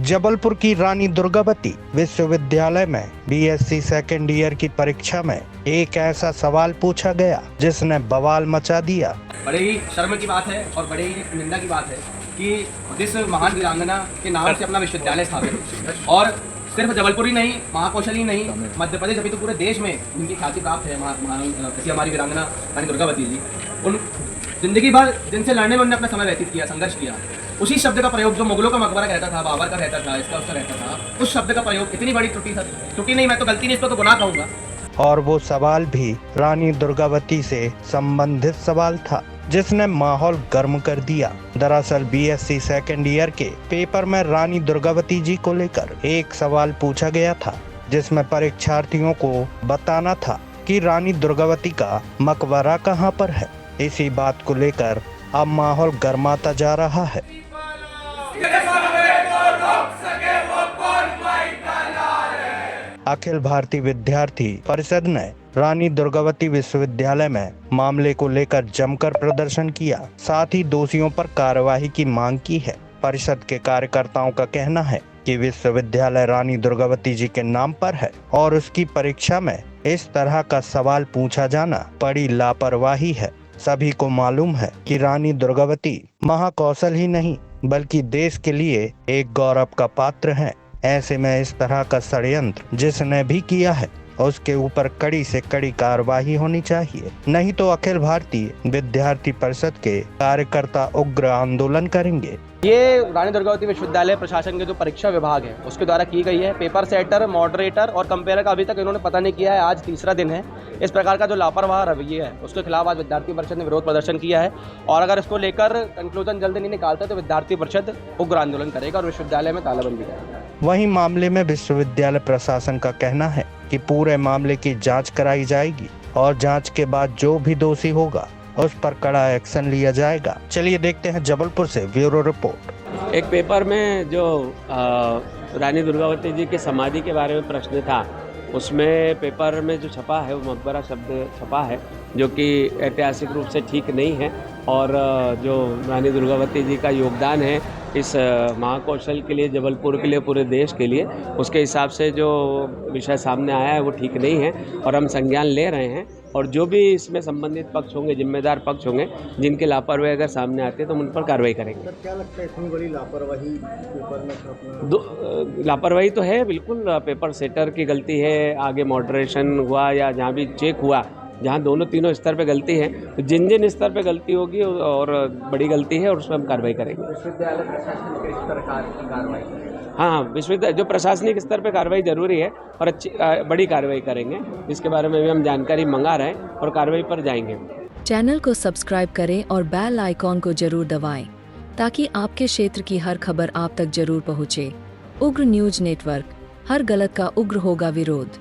जबलपुर की रानी दुर्गावती विश्वविद्यालय में बीएससी सेकेंड ईयर की परीक्षा में एक ऐसा सवाल पूछा गया जिसने बवाल मचा दिया। बड़े ही शर्म की बात है और बड़े ही निंदा की बात है कि जिस महान वीरांगना के नाम से अपना विश्वविद्यालय स्थापित और सिर्फ जबलपुर ही नहीं, महाकौशल ही नहीं, मध्य प्रदेश अभी तो पूरे देश में जिनकी ख्याति प्राप्त है ऐसी हमारी वीरांगना रानी दुर्गावती जी, उन जिंदगी भर जिनसे लड़ने में उन्होंने अपना समय व्यतीत किया, संघर्ष किया। उसी शब्द का प्रयोग जो मुगलों का मकबरा कहता था, बाबर का रहता था, इसका उसका रहता था, उस शब्द का प्रयोग इतनी बड़ी त्रुटि नहीं, मैं तो गलती नहीं, इसको तो गुनाह कहूँगा। और वो सवाल भी रानी दुर्गावती से संबंधित सवाल था जिसने माहौल गर्म कर दिया। दरअसल बीएससी सेकेंड ईयर के पेपर में रानी दुर्गावती जी को लेकर एक सवाल पूछा गया था जिसमें परीक्षार्थियों को बताना था कि रानी दुर्गावती का मकबरा कहाँ पर है। इसी बात को लेकर अब माहौल गर्माता जा रहा है। अखिल भारतीय विद्यार्थी परिषद ने रानी दुर्गावती विश्वविद्यालय में मामले को लेकर जमकर प्रदर्शन किया, साथ ही दोषियों पर कार्यवाही की मांग की है। परिषद के कार्यकर्ताओं का कहना है कि विश्वविद्यालय रानी दुर्गावती जी के नाम पर है और उसकी परीक्षा में इस तरह का सवाल पूछा जाना बड़ी लापरवाही है। सभी को मालूम है कि रानी दुर्गावती महाकौशल ही नहीं बल्कि देश के लिए एक गौरव का पात्र है। ऐसे में इस तरह का षड्यंत्र जिसने भी किया है उसके ऊपर कड़ी से कड़ी कार्यवाही होनी चाहिए, नहीं तो अखिल भारतीय विद्यार्थी परिषद के कार्यकर्ता उग्र आंदोलन करेंगे। ये रानी दुर्गावती विश्वविद्यालय प्रशासन के जो परीक्षा विभाग है उसके द्वारा की गई है। पेपर सेटर, मॉडरेटर और कंपेयर का अभी तक इन्होंने पता नहीं किया है। आज तीसरा दिन है। इस प्रकार का जो लापरवाह रवैया है उसके खिलाफ आज विद्यार्थी परिषद ने विरोध प्रदर्शन किया है और अगर इसको लेकर कंक्लूजन जल्द नहीं निकालता तो विद्यार्थी परिषद उग्र आंदोलन करेगा और विश्वविद्यालय में तालाबंदी करेगा। वहीं मामले में विश्वविद्यालय प्रशासन का कहना है कि पूरे मामले की जांच कराई जाएगी और जांच के बाद जो भी दोषी होगा उस पर कड़ा एक्शन लिया जाएगा। चलिए देखते हैं जबलपुर से ब्यूरो रिपोर्ट। एक पेपर में जो रानी दुर्गावती जी की समाधि के बारे में प्रश्न था, उसमें पेपर में जो छपा है वो मकबरा शब्द छपा है जो कि ऐतिहासिक रूप से ठीक नहीं है और जो रानी दुर्गावती जी का योगदान है इस महाकौशल के लिए, जबलपुर के लिए, पूरे देश के लिए, उसके हिसाब से जो विषय सामने आया है वो ठीक नहीं है और हम संज्ञान ले रहे हैं और जो भी इसमें संबंधित पक्ष होंगे, जिम्मेदार पक्ष होंगे, जिनके लापरवाही अगर सामने आते हैं तो उन पर कार्रवाई करेंगे। क्या लगता है इतनी बड़ी लापरवाही पेपर में? लापरवाही तो है, बिल्कुल पेपर सेटर की गलती है, आगे मॉडरेशन हुआ या जहाँ भी चेक हुआ, जहाँ दोनों तीनों स्तर पे गलती है, तो जिन स्तर पे गलती होगी और बड़ी गलती है और उसमें हम कार्रवाई करेंगे। विश्वविद्यालय प्रशासन किस प्रकार की कार्रवाई करेंगे? हाँ, विश्वविद्यालय जो प्रशासनिक स्तर पे कार्रवाई जरूरी है और अच्छी बड़ी कार्रवाई करेंगे, इसके बारे में भी हम जानकारी मंगा रहे हैं और कार्रवाई पर जाएंगे। चैनल को सब्सक्राइब करें और बेल आइकॉन को जरूर दबाएं ताकि आपके क्षेत्र की हर खबर आप तक जरूर पहुंचे। उग्र न्यूज नेटवर्क, हर गलत का उग्र होगा विरोध।